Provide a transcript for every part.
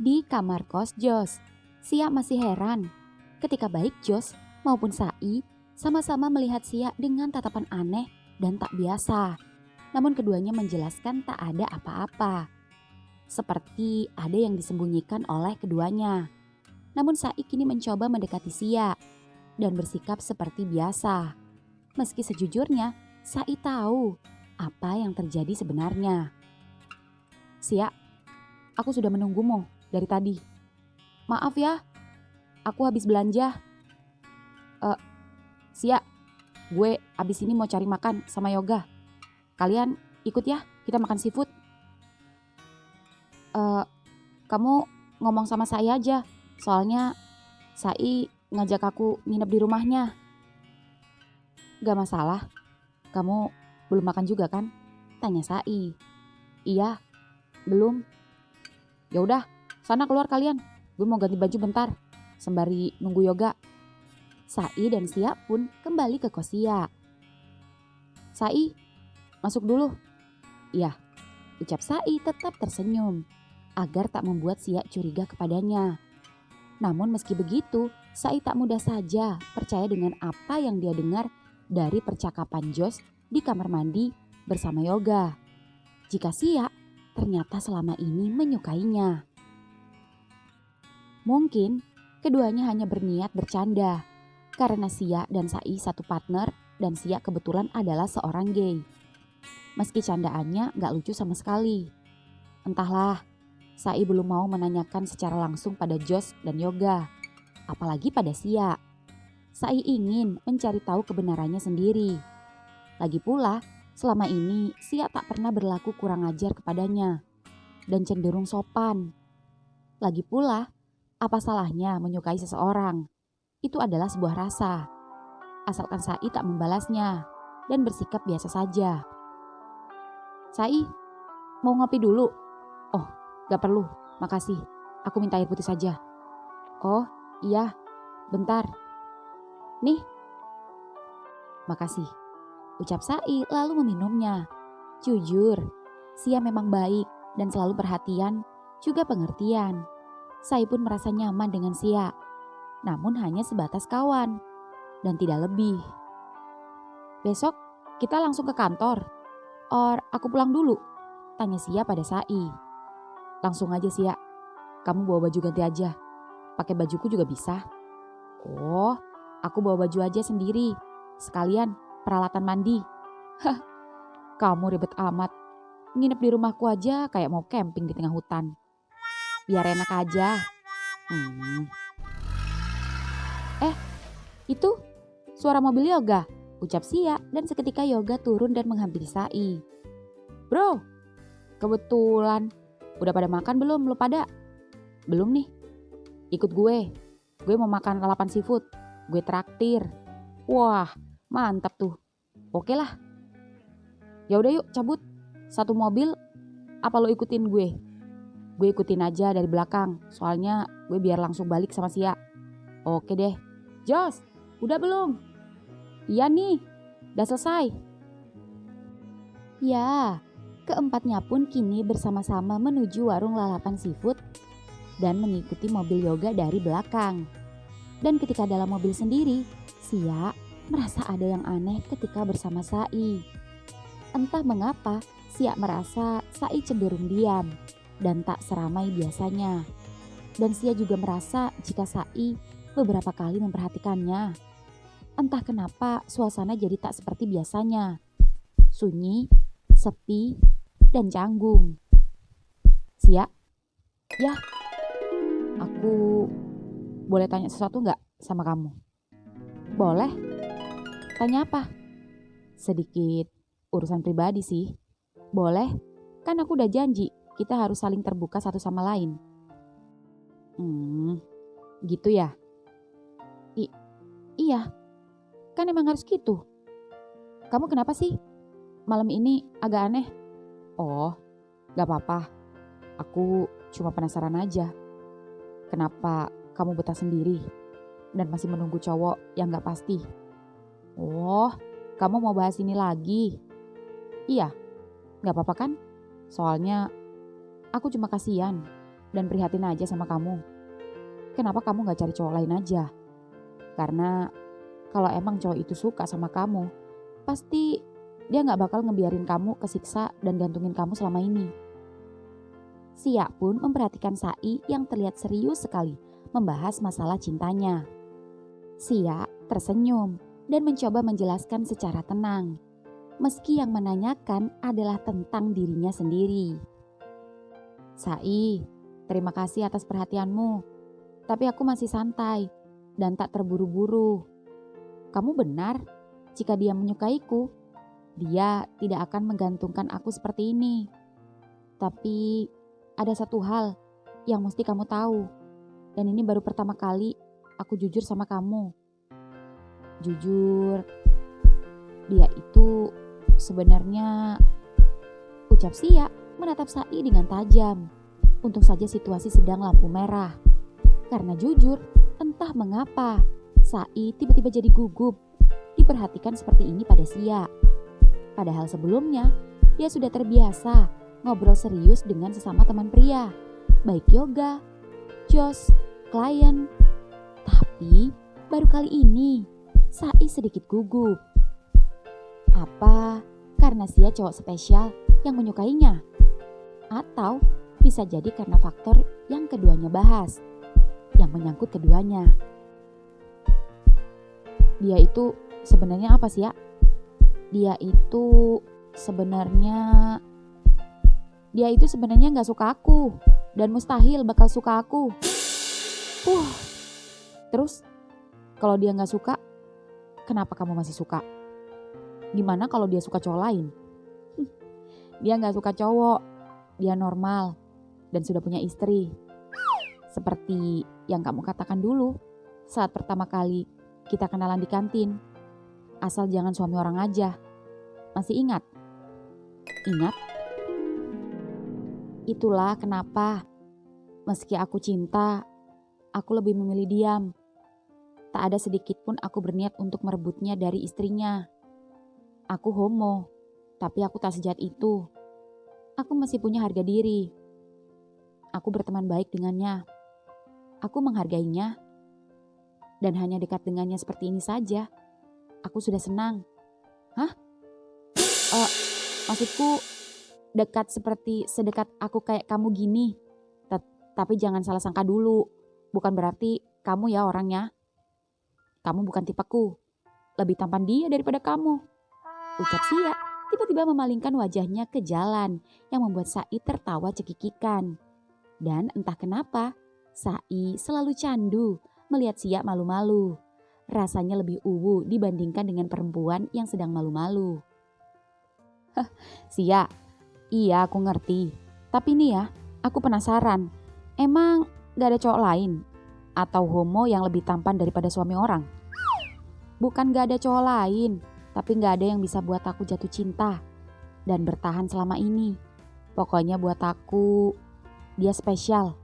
Di kamar kos Jos, Sia masih heran ketika baik Jos maupun Sai sama-sama melihat Sia dengan tatapan aneh dan tak biasa. Namun keduanya menjelaskan tak ada apa-apa. Seperti ada yang disembunyikan oleh keduanya. Namun Sai kini mencoba mendekati Sia dan bersikap seperti biasa. Meski sejujurnya Sai tahu apa yang terjadi sebenarnya. Sia, aku sudah menunggumu dari tadi. Maaf ya, aku habis belanja. Sia, gue abis ini mau cari makan sama Yoga. Kalian ikut ya, kita makan seafood. Kamu ngomong sama saya aja, soalnya Sai ngajak aku nginep di rumahnya. Gak masalah, kamu belum makan juga kan? Tanya Sai. Iya, belum. Ya udah, sana keluar kalian. Gue mau ganti baju bentar, sembari nunggu Yoga. Sai dan Sia pun kembali ke kos Sia. Sai, masuk dulu. Iya, ucap Sai tetap tersenyum agar tak membuat Sia curiga kepadanya. Namun meski begitu, Sai tak mudah saja percaya dengan apa yang dia dengar dari percakapan Jos di kamar mandi bersama Yoga. Jika Sia ternyata selama ini menyukainya. Mungkin keduanya hanya berniat bercanda karena Sia dan Sai satu partner dan Sia kebetulan adalah seorang gay. Meski candaannya gak lucu sama sekali. Entahlah, Sai belum mau menanyakan secara langsung pada Jos dan Yoga, apalagi pada Sia. Sai ingin mencari tahu kebenarannya sendiri. Lagi pula, selama ini Sia tak pernah berlaku kurang ajar kepadanya dan cenderung sopan. Lagi pula, apa salahnya menyukai seseorang? Itu adalah sebuah rasa. Asalkan Sai tak membalasnya dan bersikap biasa saja. Sai, mau ngopi dulu? Oh, gak perlu, makasih. Aku minta air putih saja. Oh, iya, bentar. Nih, makasih. Ucap Sai lalu meminumnya. Jujur, Sia memang baik dan selalu perhatian, juga pengertian. Sai pun merasa nyaman dengan Sia, namun hanya sebatas kawan dan tidak lebih. Besok kita langsung ke kantor. Or aku pulang dulu? Tanya Sia pada Sai. Langsung aja Sia, kamu bawa baju ganti aja. Pakai bajuku juga bisa. Oh, aku bawa baju aja sendiri. Sekalian peralatan mandi. Hah, kamu ribet amat. Nginep di rumahku aja kayak mau camping di tengah hutan. Biar enak aja. Itu suara mobil Yoga, ucap Sia dan seketika Yoga turun dan menghampiri Sai. Bro, kebetulan. Udah pada makan belum lu pada? Belum nih. Ikut gue. Gue mau makan lalapan seafood. Gue traktir. Wah, mantap tuh. Oke lah. Ya udah yuk cabut. Satu mobil apa lo ikutin gue? Gue ikutin aja dari belakang. Soalnya gue biar langsung balik sama Sia. Oke deh. Jos, udah belum? Iya nih, udah selesai. Ya, keempatnya pun kini bersama-sama menuju warung lalapan seafood dan mengikuti mobil Yoga dari belakang. Dan ketika dalam mobil sendiri, Sia merasa ada yang aneh ketika bersama Sai. Entah mengapa, Sia merasa Sai cenderung diam dan tak seramai biasanya. Dan Sia juga merasa jika Sai beberapa kali memperhatikannya. Entah kenapa suasana jadi tak seperti biasanya. Sunyi, sepi, dan canggung. Sia, ya, aku boleh tanya sesuatu gak sama kamu? Boleh. Tanya apa? Sedikit urusan pribadi sih. Boleh, kan aku udah janji kita harus saling terbuka satu sama lain. Gitu ya? Iya, kan emang harus gitu. Kamu kenapa sih? Malam ini agak aneh. Oh, gak apa-apa. Aku cuma penasaran aja. Kenapa kamu betah sendiri dan masih menunggu cowok yang gak pasti? Oh, kamu mau bahas ini lagi? Iya, gak apa-apa kan? Soalnya aku cuma kasihan. dan prihatin aja sama kamu. Kenapa kamu gak cari cowok lain aja? Karena kalau emang cowok itu suka sama kamu, pasti dia gak bakal ngebiarin kamu kesiksa dan gantungin kamu selama ini. Sia pun memperhatikan Sai yang terlihat serius sekali membahas masalah cintanya. Sia tersenyum dan mencoba menjelaskan secara tenang, meski yang menanyakan adalah tentang dirinya sendiri. Sai, terima kasih atas perhatianmu, tapi aku masih santai dan tak terburu-buru. Kamu benar, jika dia menyukaiku, dia tidak akan menggantungkan aku seperti ini. Tapi ada satu hal yang mesti kamu tahu, dan ini baru pertama kali aku jujur sama kamu. Jujur, dia itu sebenarnya, ucap Sia menatap Sai dengan tajam. Untung saja situasi sedang lampu merah. Karena jujur, entah mengapa, Sai tiba-tiba jadi gugup diperhatikan seperti ini pada Sia. Padahal sebelumnya, dia sudah terbiasa ngobrol serius dengan sesama teman pria, baik yoga, jos, klien. Tapi baru kali ini, Sai sedikit gugup. Apa karena Sia cowok spesial yang menyukainya? Atau bisa jadi karena faktor yang keduanya bahas, yang menyangkut keduanya. Dia itu sebenarnya apa sih ya? Dia itu sebenarnya gak suka aku dan mustahil bakal suka aku. Terus kalau dia gak suka, kenapa kamu masih suka? Gimana kalau dia suka cowok lain? Dia gak suka cowok, dia normal dan sudah punya istri. Seperti yang kamu katakan dulu saat pertama kali kita kenalan di kantin. Asal jangan suami orang aja. Masih ingat? Ingat? Itulah kenapa meski aku cinta, aku lebih memilih diam. Tak ada sedikit pun aku berniat untuk merebutnya dari istrinya. Aku homo, tapi aku tak sejahat itu. Aku masih punya harga diri. Aku berteman baik dengannya. Aku menghargainya. Dan hanya dekat dengannya seperti ini saja, aku sudah senang. Hah? Maksudku dekat seperti sedekat aku kayak kamu gini. Tapi jangan salah sangka dulu. Bukan berarti kamu ya orangnya. Kamu bukan tipeku. Lebih tampan dia daripada kamu. Ucap Sia tiba-tiba memalingkan wajahnya ke jalan yang membuat Sai tertawa cekikikan. Dan entah kenapa, Sai selalu candu melihat Sia malu-malu. Rasanya lebih dibandingkan dengan perempuan yang sedang malu-malu. Sia, iya aku ngerti. Tapi nih ya, aku penasaran. Emang gak ada cowok lain? Atau homo yang lebih tampan daripada suami orang? Bukan gak ada cowok lain, tapi gak ada yang bisa buat aku jatuh cinta dan bertahan selama ini. Pokoknya buat aku, dia spesial.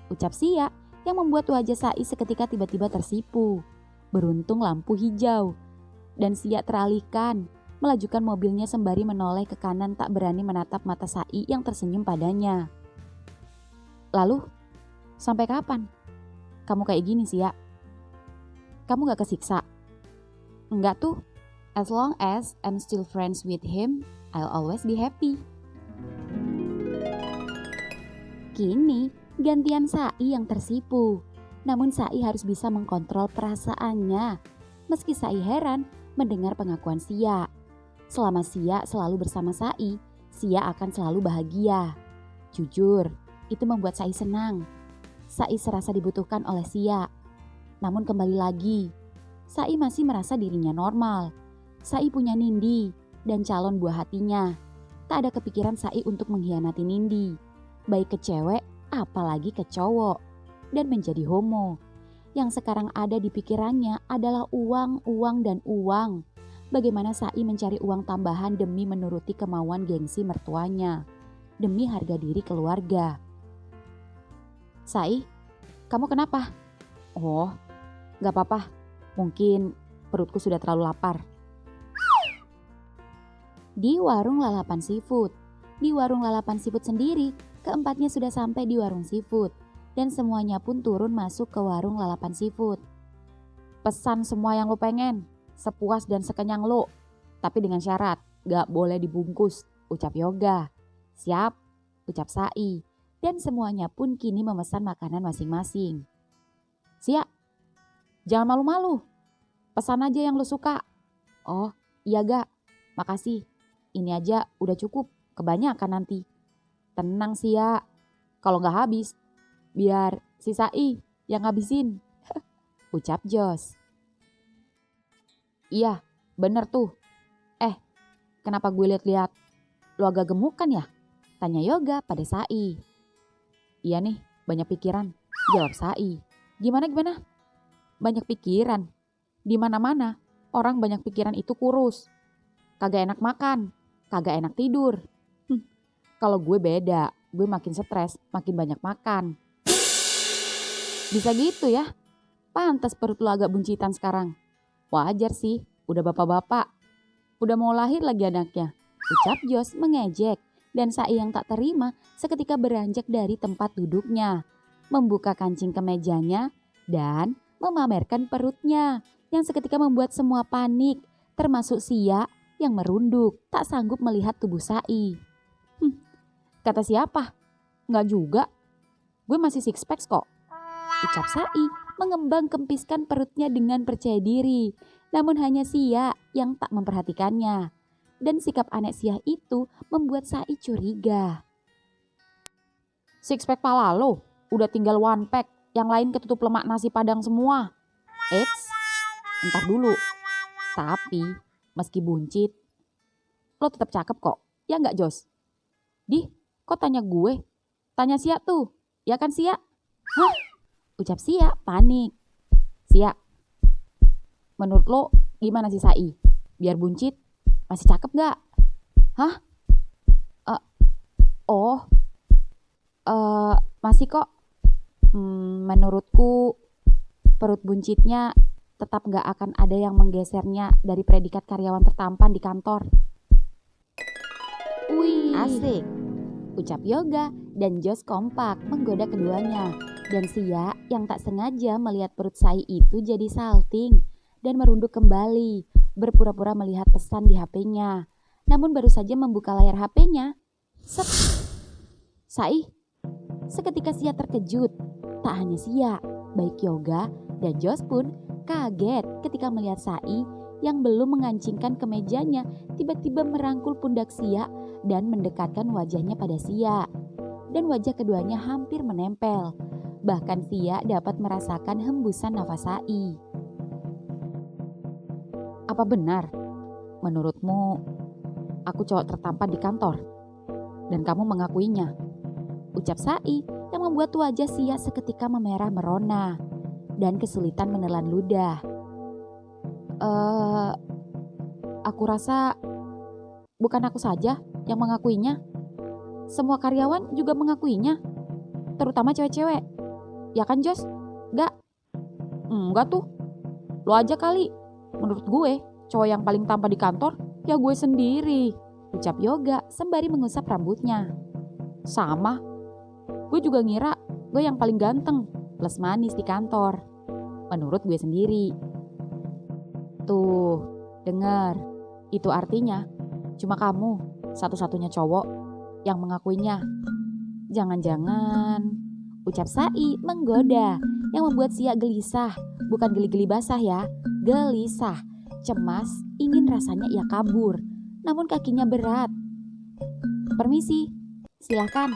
Ucap Sia yang membuat wajah Sai seketika tiba-tiba tersipu. Beruntung lampu hijau. Dan Sia teralihkan, melajukan mobilnya sembari menoleh ke kanan tak berani menatap mata Sai yang tersenyum padanya. Lalu, sampai kapan kamu kayak gini Sia? Kamu gak kesiksa? Enggak tuh, as long as I'm still friends with him, I'll always be happy. Kini gantian Sai yang tersipu. Namun Sai harus bisa mengkontrol perasaannya. Meski Sai heran mendengar pengakuan Sia. Selama Sia selalu bersama Sai, Sia akan selalu bahagia. Jujur, itu membuat Sai senang. Sai serasa dibutuhkan oleh Sia. Namun kembali lagi, Sai masih merasa dirinya normal. Sai punya Nindi dan calon buah hatinya. Tak ada kepikiran Sai untuk mengkhianati Nindi. Baik ke cewek, apalagi ke cowok. Dan menjadi homo. Yang sekarang ada di pikirannya adalah uang, uang, dan uang. Bagaimana Sai mencari uang tambahan demi menuruti kemauan gengsi mertuanya. Demi harga diri keluarga. Sai, kamu kenapa? Oh, gak apa-apa. Mungkin perutku sudah terlalu lapar. Di warung lalapan seafood. Di warung lalapan seafood sendiri, keempatnya sudah sampai di warung seafood dan semuanya pun turun masuk ke warung lalapan seafood. Pesan semua yang lo pengen, sepuas dan sekenyang lo, tapi dengan syarat gak boleh dibungkus, ucap Yoga. Siap, ucap Sai, dan semuanya pun kini memesan makanan masing-masing. Siap, jangan malu-malu, pesan aja yang lo suka. Oh iya Ga, makasih, ini aja udah cukup, kebanyakan nanti. Tenang Sia, kalau gak habis, biar si Sai yang ngabisin, ucap Jos. Iya, bener tuh. Kenapa gue liat-liat lo agak gemuk kan ya? Tanya Yoga pada Sai. Iya nih, banyak pikiran, jawab Sai. Gimana? Banyak pikiran? Di mana-mana orang banyak pikiran itu kurus. Kagak enak makan, kagak enak tidur. Kalau gue beda, gue makin stres, makin banyak makan. Bisa gitu ya? Pantas perut lo agak buncitan sekarang. Wajar sih, udah bapak-bapak. Udah mau lahir lagi anaknya, ucap Jos mengejek, dan Sai yang tak terima seketika beranjak dari tempat duduknya, membuka kancing kemejanya dan memamerkan perutnya yang seketika membuat semua panik, termasuk Sia yang merunduk tak sanggup melihat tubuh Sai. Kata siapa? Nggak juga, gue masih six pack kok, ucap Sai mengembang kempiskan perutnya dengan percaya diri. Namun hanya Sia yang tak memperhatikannya. Dan sikap aneh Sia itu membuat Sai curiga. Six pack pala lo, udah tinggal one pack, yang lain ketutup lemak nasi padang semua. Eits, entar dulu. Tapi meski buncit, lo tetap cakep kok, ya nggak Jos? Dih, kok tanya gue? Tanya Sia tuh, ya kan Sia? Hah? Ucap Sia panik. Sia, menurut lo gimana sih Sai? Biar buncit, masih cakep gak? Hah? Masih kok. Menurutku perut buncitnya tetap gak akan ada yang menggesernya dari predikat karyawan tertampan di kantor. Wih, asik, ucap Yoga dan Jos kompak menggoda keduanya. Dan Sia yang tak sengaja melihat perut Sai itu jadi salting dan merunduk kembali, berpura-pura melihat pesan di HP-nya. Namun baru saja membuka layar HP-nya, sep, Sai. Seketika Sia terkejut. Tak hanya Sia, baik Yoga dan Jos pun kaget ketika melihat Sai yang belum mengancingkan kemejanya tiba-tiba merangkul pundak Sia dan mendekatkan wajahnya pada Sia. Dan wajah keduanya hampir menempel. Bahkan Sia dapat merasakan hembusan nafas Sai. Apa benar menurutmu aku cowok tertampan di kantor dan kamu mengakuinya? Ucap Sai yang membuat wajah Sia seketika memerah merona dan kesulitan menelan ludah. Aku rasa bukan aku saja yang mengakuinya. Semua karyawan juga mengakuinya, terutama cewek-cewek. Ya kan Jos? Enggak tuh, lo aja kali. Menurut gue, cowok yang paling tampan di kantor, ya gue sendiri, ucap Yoga sembari mengusap rambutnya. Sama, gue juga ngira gue yang paling ganteng, plus manis di kantor. Menurut gue sendiri. Tuh, dengar, itu artinya cuma kamu satu-satunya cowok yang mengakuinya. Jangan-jangan, ucap Sai menggoda yang membuat Sia gelisah, bukan geli-geli basah ya. Gelisah, cemas, ingin rasanya ia kabur, namun kakinya berat. Permisi, silakan.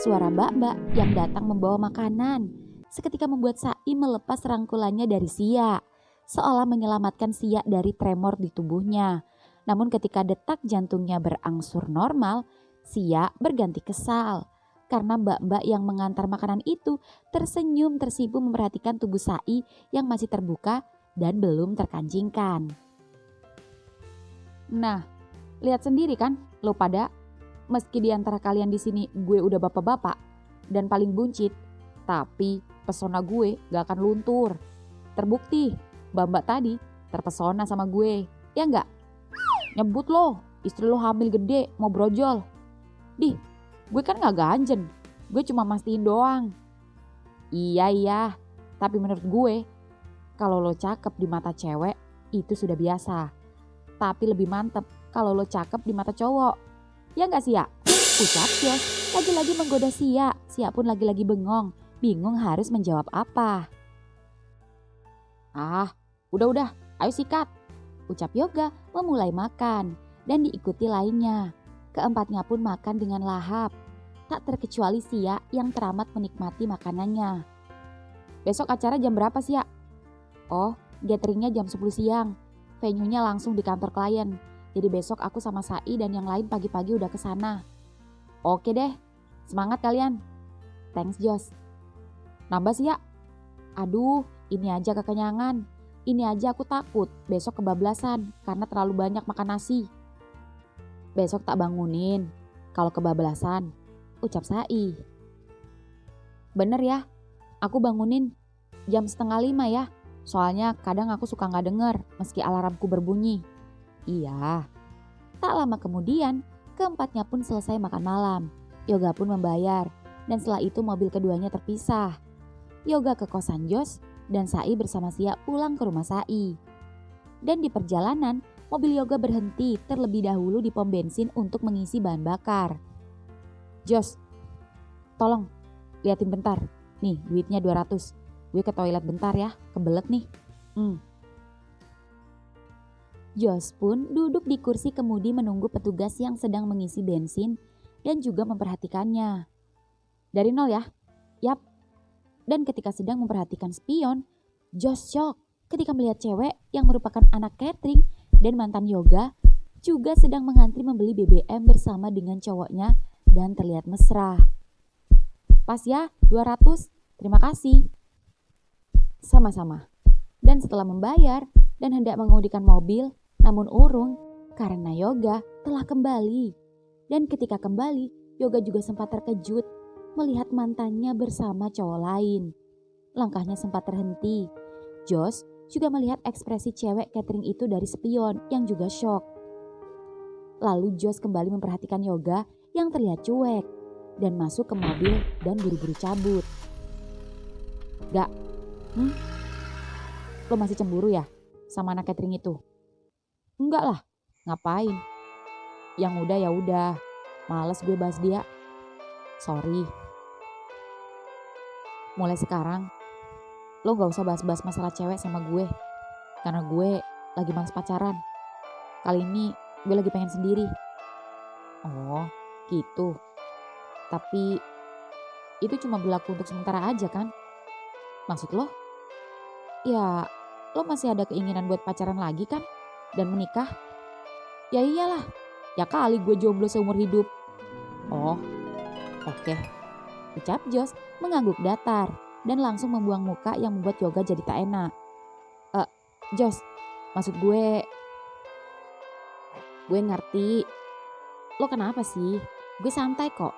Suara mbak-mbak yang datang membawa makanan seketika membuat Sai melepas rangkulannya dari Sia, seolah menyelamatkan Sia dari tremor di tubuhnya. Namun ketika detak jantungnya berangsur normal, Sia berganti kesal karena mbak-mbak yang mengantar makanan itu tersenyum tersipu memperhatikan tubuh Sai yang masih terbuka dan belum terkancingkan. Nah, lihat sendiri kan lo pada, meski di antara kalian di sini gue udah bapak-bapak dan paling buncit, tapi pesona gue gak akan luntur. Terbukti, mbak-mbak tadi terpesona sama gue, ya enggak? Nyebut lo, istri lo hamil gede mau brojol. Dih, gue kan gak ganjen, Gue cuma mastiin doang. Iya, tapi menurut gue, kalau lo cakep di mata cewek, itu sudah biasa. Tapi lebih mantep kalau lo cakep di mata cowok. Ya gak Sia? Ucap Jos, lagi-lagi menggoda Sia. Sia pun lagi-lagi bengong, bingung harus menjawab apa. Ah, udah, ayo sikat. Ucap Yoga memulai makan dan diikuti lainnya. Keempatnya pun makan dengan lahap. Tak terkecuali Sia yang teramat menikmati makanannya. Besok acara jam berapa Sia? Oh, gatheringnya jam 10 siang. Venue-nya langsung di kantor klien. Jadi besok aku sama Sai dan yang lain pagi-pagi udah kesana. Oke deh, semangat kalian. Thanks Jos. Nambah Sia? Aduh, ini aja kekenyangan. Ini aja aku takut besok kebablasan karena terlalu banyak makan nasi. Besok tak bangunin kalau kebablasan, ucap Sai. Bener ya, aku bangunin jam 4:30 ya. Soalnya kadang aku suka gak denger meski alarmku berbunyi. Iya. Tak lama kemudian, keempatnya pun selesai makan malam. Yoga pun membayar dan setelah itu mobil keduanya terpisah. Yoga ke kosan Jos dan Sai bersama Sia pulang ke rumah Sai. Dan di perjalanan, mobil Yoga berhenti terlebih dahulu di pom bensin untuk mengisi bahan bakar. Jos, tolong liatin bentar. Nih duitnya 200. Gue ke toilet bentar ya, kebelet nih. Jos pun duduk di kursi kemudi menunggu petugas yang sedang mengisi bensin dan juga memperhatikannya. Dari nol ya? Yap. Dan ketika sedang memperhatikan spion, Jos shock ketika melihat cewek yang merupakan anak catering dan mantan Yoga juga sedang mengantri membeli BBM bersama dengan cowoknya dan terlihat mesra. Pas ya, 200. Terima kasih. Sama-sama. Dan setelah membayar dan hendak mengemudikan mobil, namun urung karena Yoga telah kembali. Dan ketika kembali, Yoga juga sempat terkejut melihat mantannya bersama cowok lain. Langkahnya sempat terhenti. Jos juga melihat ekspresi cewek catering itu dari spion yang juga shock. Lalu Jos kembali memperhatikan Yoga yang terlihat cuek dan masuk ke mobil dan buru-buru cabut. Gak, lo masih cemburu ya sama anak catering itu? Enggak lah, ngapain? Yang udah ya udah, males gue bahas dia. Sorry. Mulai sekarang, lo gak usah bahas-bahas masalah cewek sama gue. Karena gue lagi males pacaran. Kali ini gue lagi pengen sendiri. Oh, gitu. Tapi itu cuma berlaku untuk sementara aja kan? Maksud lo? Ya, lo masih ada keinginan buat pacaran lagi kan? Dan menikah? Ya iyalah, ya kali gue jomblo seumur hidup. Oh, oke. Ucap Jos mengangguk datar dan langsung membuang muka yang membuat Yoga jadi tak enak. Jos, maksud gue ngerti. Lo kenapa sih? Gue santai kok.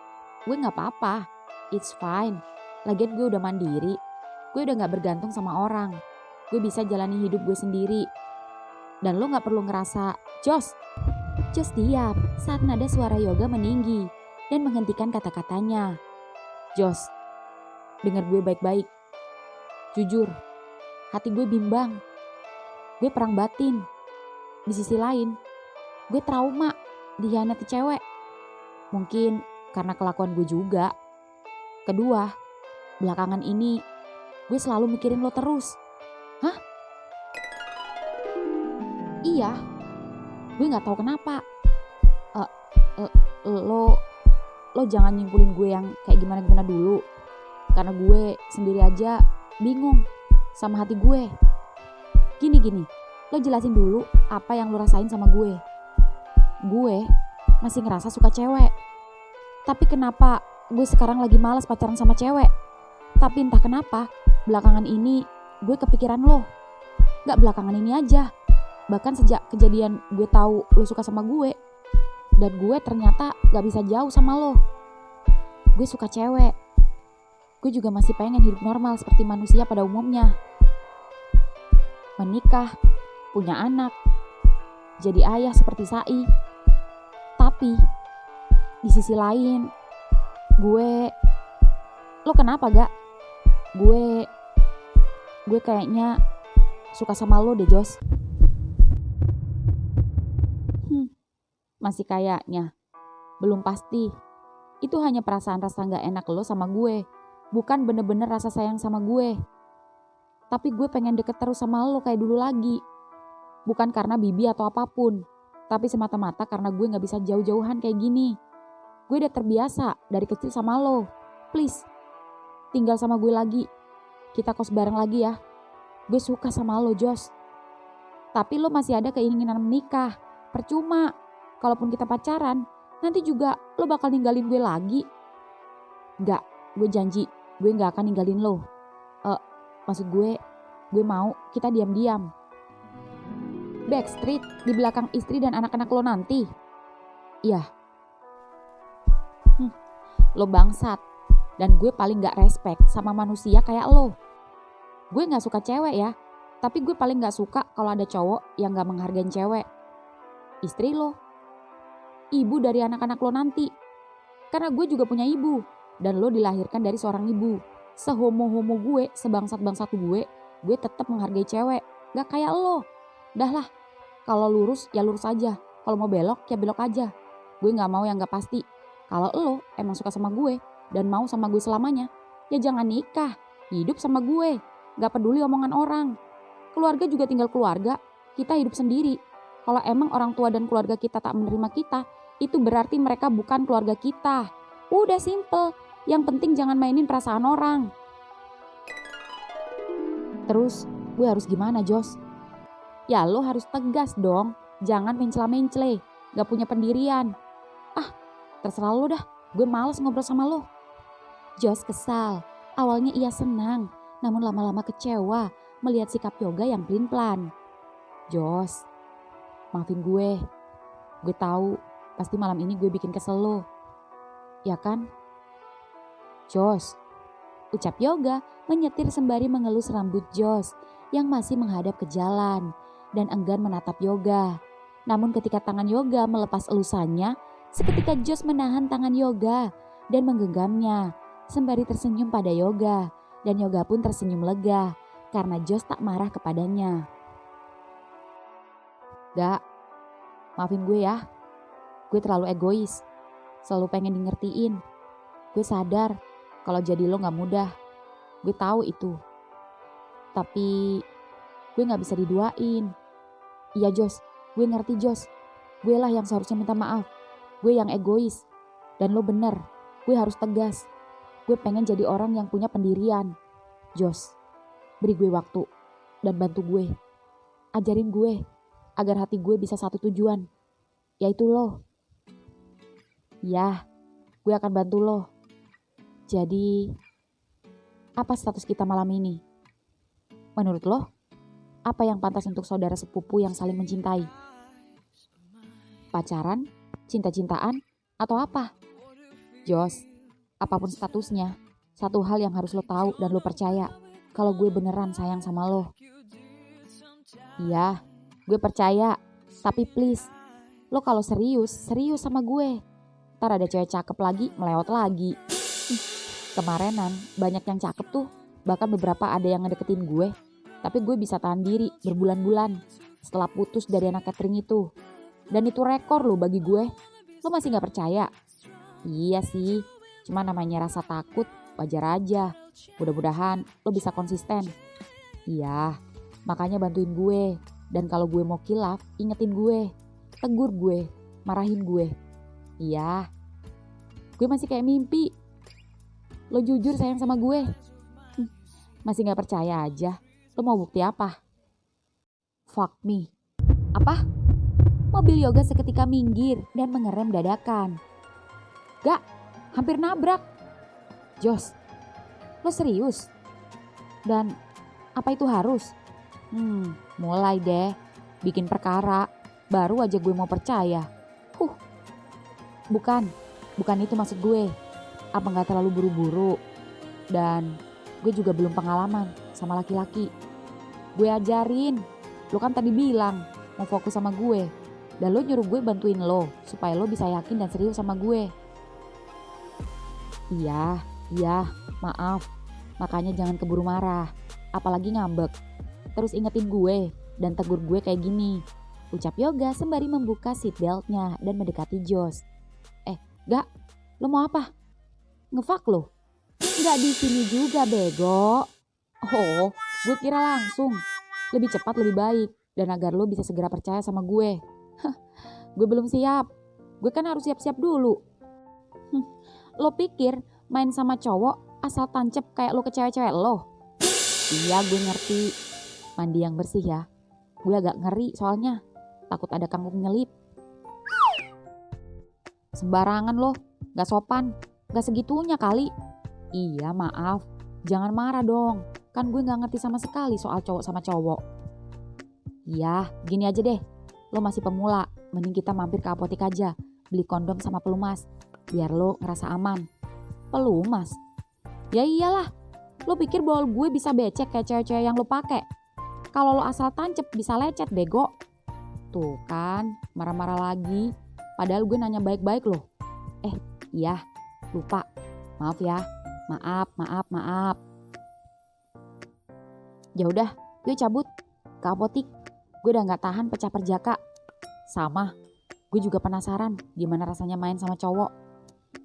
Gue gak apa-apa. It's fine. Lagian gue udah mandiri. Gue udah gak bergantung sama orang. Gue bisa jalani hidup gue sendiri. Dan lo gak perlu ngerasa, Jos. Jos diam saat nada suara Yoga meninggi dan menghentikan kata-katanya. Jos, dengar gue baik-baik. Jujur, hati gue bimbang. Gue perang batin. Di sisi lain, gue trauma dikhianati cewek. Mungkin karena kelakuan gue juga. Kedua, belakangan ini gue selalu mikirin lo terus. Hah? Iya, gue gak tahu kenapa. Lo jangan nyimpulin gue yang kayak gimana-gimana dulu. Karena gue sendiri aja bingung sama hati gue. Gini, lo jelasin dulu apa yang lo rasain sama gue. Gue masih ngerasa suka cewek. Tapi kenapa gue sekarang lagi malas pacaran sama cewek? Tapi entah kenapa belakangan ini gue kepikiran lo. Gak belakangan ini aja. Bahkan sejak kejadian gue tahu lo suka sama gue. Dan gue ternyata gak bisa jauh sama lo. Gue suka cewek. Gue juga masih pengen hidup normal seperti manusia pada umumnya. Menikah, punya anak, jadi ayah seperti Sai. Tapi di sisi lain, gue Lo kenapa gak? Gue kayaknya suka sama lo deh Jos. Masih kayaknya. Belum pasti. Itu hanya perasaan rasa gak enak lo sama gue. Bukan bener-bener rasa sayang sama gue. Tapi gue pengen deket terus sama lo kayak dulu lagi. Bukan karena bibi atau apapun. Tapi semata-mata karena gue gak bisa jauh-jauhan kayak gini. Gue udah terbiasa dari kecil sama lo. Please, tinggal sama gue lagi. Kita kos bareng lagi ya. Gue suka sama lo Jos. Tapi lo masih ada keinginan menikah. Percuma. Kalaupun kita pacaran, nanti juga lo bakal ninggalin gue lagi. Enggak, gue janji. Gue gak akan ninggalin lo. Maksud gue mau kita diam-diam. Backstreet di belakang istri dan anak-anak lo nanti. Iya. Lo bangsat. Dan gue paling gak respect sama manusia kayak lo. Gue gak suka cewek ya. Tapi gue paling gak suka kalau ada cowok yang gak menghargain cewek. Istri lo. Ibu dari anak-anak lo nanti. Karena gue juga punya ibu. Dan lo dilahirkan dari seorang ibu. Sehomo-homo gue, sebangsat-bangsat gue tetap menghargai cewek. Gak kayak lo. Dah lah. Kalau lurus ya lurus aja. Kalau mau belok ya belok aja. Gue gak mau yang gak pasti. Kalau lo emang suka sama gue dan mau sama gue selamanya, ya jangan nikah. Hidup sama gue. Gak peduli omongan orang. Keluarga juga tinggal keluarga. Kita hidup sendiri. Kalau emang orang tua dan keluarga kita tak menerima kita, itu berarti mereka bukan keluarga kita. Udah simple. Yang penting jangan mainin perasaan orang. Terus gue harus gimana Jos? Ya lo harus tegas dong. Jangan mencela-mencele. Gak punya pendirian. Terserah lo dah. Gue males ngobrol sama lo. Jos kesal. Awalnya ia senang. Namun lama-lama kecewa melihat sikap Yoga yang pelin-pelan. Jos, maafin gue. Gue tahu pasti malam ini gue bikin kesel lo. Ya kan? Jos, ucap Yoga menyetir sembari mengelus rambut Jos yang masih menghadap ke jalan dan enggan menatap Yoga. Namun ketika tangan Yoga melepas elusannya, seketika Jos menahan tangan Yoga dan menggenggamnya sembari tersenyum pada Yoga. Dan Yoga pun tersenyum lega karena Jos tak marah kepadanya. Gak, maafin gue ya. Gue terlalu egois, selalu pengen di ngertiin. Gue sadar kalau jadi lo gak mudah. Gue tahu itu. Tapi gue gak bisa diduain. Iya Jos, gue ngerti Jos. Gue lah yang seharusnya minta maaf. Gue yang egois. Dan lo bener, gue harus tegas. Gue pengen jadi orang yang punya pendirian. Jos, beri gue waktu dan bantu gue. Ajarin gue agar hati gue bisa satu tujuan, yaitu lo. Ya, gue akan bantu lo. Jadi, apa status kita malam ini? Menurut lo, apa yang pantas untuk saudara sepupu yang saling mencintai? Pacaran, cinta-cintaan, atau apa? Jos, apapun statusnya, satu hal yang harus lo tahu dan lo percaya, kalau gue beneran sayang sama lo. Iya, gue percaya, tapi please, lo kalau serius sama gue. Ntar ada cewek cakep lagi, melewat lagi. Kemarenan banyak yang cakep tuh, bahkan beberapa ada yang ngedeketin gue. Tapi gue bisa tahan diri berbulan-bulan setelah putus dari anak catering itu. Dan itu rekor lo bagi gue. Lo masih gak percaya? Iya sih, cuma namanya rasa takut, wajar aja. Mudah-mudahan lo bisa konsisten. Iya, makanya bantuin gue. Dan kalau gue mau kilaf, ingetin gue. Tegur gue, marahin gue. Iya, gue masih kayak mimpi. Lo jujur sayang sama gue. Masih gak percaya aja. Lo mau bukti apa? Fuck me. Apa? Mobil Yoga seketika minggir dan mengerem dadakan. Gak, hampir nabrak. Jos, lo serius? Dan apa itu harus? Mulai deh. Bikin perkara. Baru aja gue mau percaya. Bukan itu maksud gue. Apa gak terlalu buru-buru? Dan gue juga belum pengalaman sama laki-laki. Gue ajarin. Lo kan tadi bilang mau fokus sama gue. Dan lo nyuruh gue bantuin lo supaya lo bisa yakin dan serius sama gue. Iya, Iya, maaf. Makanya jangan keburu marah. Apalagi ngambek. Terus ingetin gue dan tegur gue kayak gini. Ucap Yoga sembari membuka seatbeltnya dan mendekati Josh. Gak, lo mau apa? Ngefuck lo? Gak di sini juga bego. Oh, gue kira langsung. Lebih cepat lebih baik. Dan agar lo bisa segera percaya sama gue. Gue belum siap. Gue kan harus siap-siap dulu. Lo pikir main sama cowok asal tancep kayak lo ke cewek-cewek lo? Iya gue ngerti. Mandi yang bersih ya. Gue agak ngeri soalnya. Takut ada kangkung nyelip. Sembarangan lo. Gak sopan. Gak segitunya kali. Iya maaf. Jangan marah dong. Kan gue gak ngerti sama sekali soal cowok sama cowok. Iya gini aja deh. Lo masih pemula. Mending kita mampir ke apotek aja. Beli kondom sama pelumas. Biar lo ngerasa aman. Pelumas? Ya iyalah. Lo pikir bahwa gue bisa becek kayak cewek-cewek yang lo pakai? Kalau lo asal tancep bisa lecet bego. Tuh kan marah-marah lagi. Padahal gue nanya baik-baik loh. Iya lupa. Maaf ya. Maaf. Ya udah, yuk cabut ke apotik. Gue udah gak tahan pecah perjaka. Sama, gue juga penasaran gimana rasanya main sama cowok.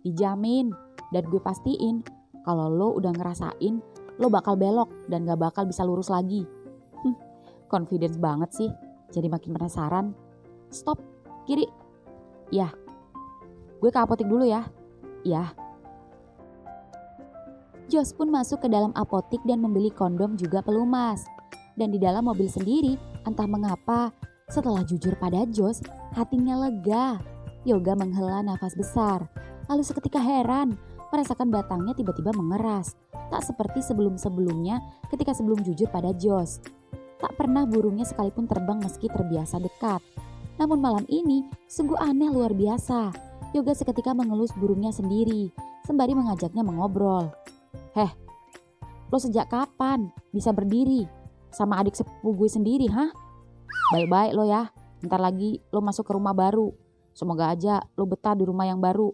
Dijamin dan gue pastiin kalau lo udah ngerasain lo bakal belok dan gak bakal bisa lurus lagi. Confidence banget sih, jadi makin penasaran. Stop, kiri. Ya, gue ke apotik dulu ya. Ya. Josh pun masuk ke dalam apotik dan membeli kondom juga pelumas. Dan di dalam mobil sendiri, entah mengapa, setelah jujur pada Josh, hatinya lega. Yoga menghela nafas besar, lalu seketika heran, merasakan batangnya tiba-tiba mengeras. Tak seperti sebelum-sebelumnya ketika sebelum jujur pada Josh. Tak pernah burungnya sekalipun terbang meski terbiasa dekat. Namun malam ini sungguh aneh luar biasa. Yoga seketika mengelus burungnya sendiri, sembari mengajaknya mengobrol. Lo sejak kapan bisa berdiri sama adik sepupu gue sendiri, hah? Baik-baik lo ya, bentar lagi lo masuk ke rumah baru. Semoga aja lo betah di rumah yang baru.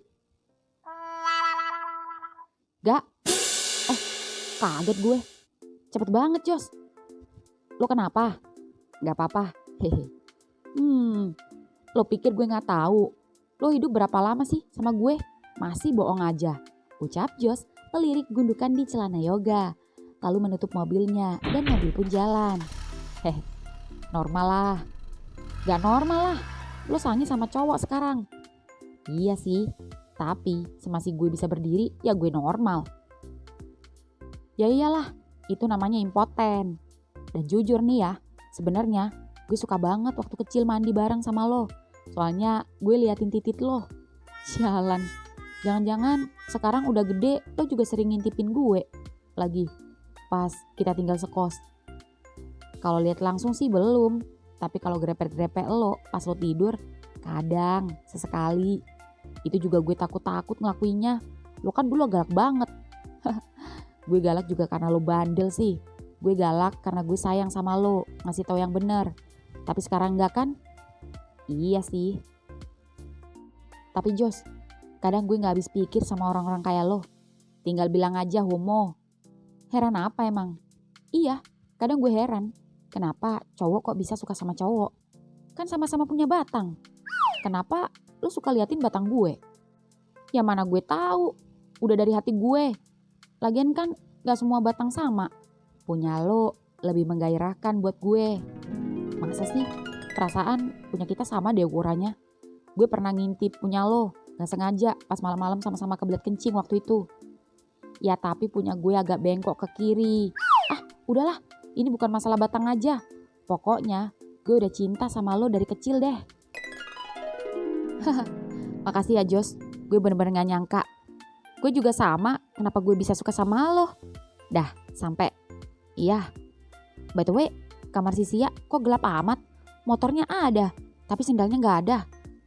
Gak? Kaget gue. Cepet banget Josh. Lo kenapa? Gak apa-apa. Hehe. Lo pikir gue gak tahu? Lo hidup berapa lama sih sama gue? Masih bohong aja. Ucap Josh melirik gundukan di celana Yoga. Lalu menutup mobilnya dan mobil pun jalan. Normal lah. Gak normal lah. Lo sange sama cowok sekarang. Iya sih. Tapi semasih gue bisa berdiri ya gue normal. Ya iyalah. Itu namanya impoten. Dan jujur nih ya, sebenarnya gue suka banget waktu kecil mandi bareng sama lo. Soalnya gue liatin titit lo. Sialan, jangan-jangan sekarang udah gede lo juga sering ngintipin gue lagi pas kita tinggal sekos. Kalau lihat langsung sih belum, tapi kalau grepe-grepe lo pas lo tidur, kadang sesekali. Itu juga gue takut-takut ngelakuinnya. Lo kan dulu galak banget. Gue galak juga karena lo bandel sih. Gue galak karena gue sayang sama lo, ngasih tau yang bener. Tapi sekarang enggak kan? Iya sih. Tapi Josh, kadang gue gak habis pikir sama orang-orang kayak lo. Tinggal bilang aja homo. Heran apa emang? Iya, kadang gue heran. Kenapa cowok kok bisa suka sama cowok? Kan sama-sama punya batang. Kenapa lo suka liatin batang gue? Ya mana gue tahu. Udah dari hati gue. Lagian kan gak semua batang sama. Punya lo lebih menggairahkan buat gue. Masa sih? Perasaan punya kita sama deh ukurannya. Gue pernah ngintip punya lo. Gak sengaja pas malam-malam sama-sama kebelet kencing waktu itu. Ya tapi punya gue agak bengkok ke kiri. Udahlah. Ini bukan masalah batang aja. Pokoknya gue udah cinta sama lo dari kecil deh. Makasih ya Josh. Gue bener-bener gak nyangka. Gue juga sama. Kenapa gue bisa suka sama lo? Dah sampai. Iya. By the way, kamar si Sia kok gelap amat? Motornya ada, tapi sendalnya gak ada.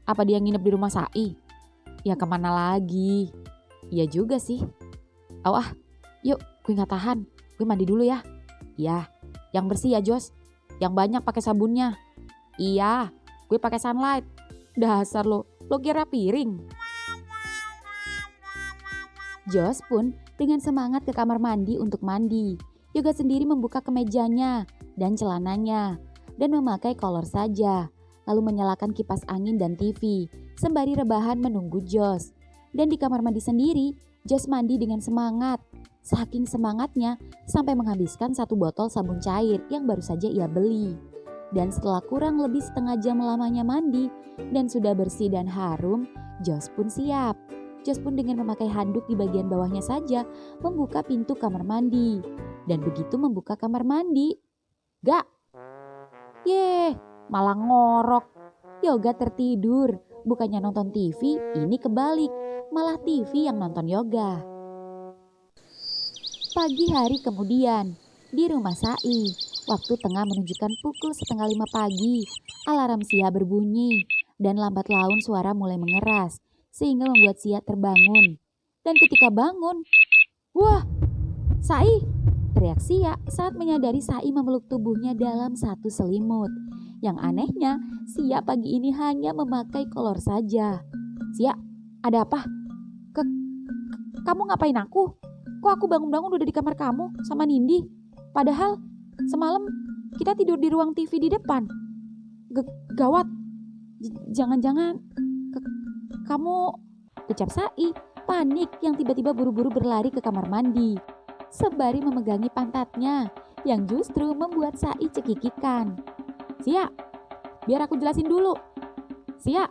Apa dia nginep di rumah Sai? Ya kemana lagi? Iya juga sih. Yuk gue gak tahan. Gue mandi dulu ya. Iya, yang bersih ya Josh. Yang banyak pakai sabunnya. Iya, gue pakai Sunlight. Dasar lo kira piring. Josh pun dengan semangat ke kamar mandi untuk mandi. Yoga sendiri membuka kemejanya dan celananya dan memakai kolor saja, lalu menyalakan kipas angin dan TV sembari rebahan menunggu Josh. Dan di kamar mandi sendiri, Josh mandi dengan semangat. Saking semangatnya sampai menghabiskan 1 botol sabun cair yang baru saja ia beli. Dan setelah kurang lebih setengah jam lamanya mandi dan sudah bersih dan harum, Josh pun siap. Josh pun dengan memakai handuk di bagian bawahnya saja membuka pintu kamar mandi. Dan begitu membuka kamar mandi, gak, malah ngorok. Yoga tertidur, bukannya nonton TV, ini kebalik, malah TV yang nonton Yoga. Pagi hari kemudian, di rumah Sai, waktu tengah menunjukkan pukul 4:30 pagi, alarm Sia berbunyi dan lambat laun suara mulai mengeras sehingga membuat Sia terbangun. Dan ketika bangun, wah, Sai! Teriak Sia saat menyadari Sai memeluk tubuhnya dalam satu selimut. Yang anehnya, Sia pagi ini hanya memakai kolor saja. Sia, ada apa? Kamu ngapain aku? Kok aku bangun-bangun udah di kamar kamu sama Nindi? Padahal semalam kita tidur di ruang TV di depan. Gawat, jangan-jangan kamu, ucap Sai, panik yang tiba-tiba buru-buru berlari ke kamar mandi. Sembari memegangi pantatnya yang justru membuat Sai cekikikan. Sia, biar aku jelasin dulu. Sia.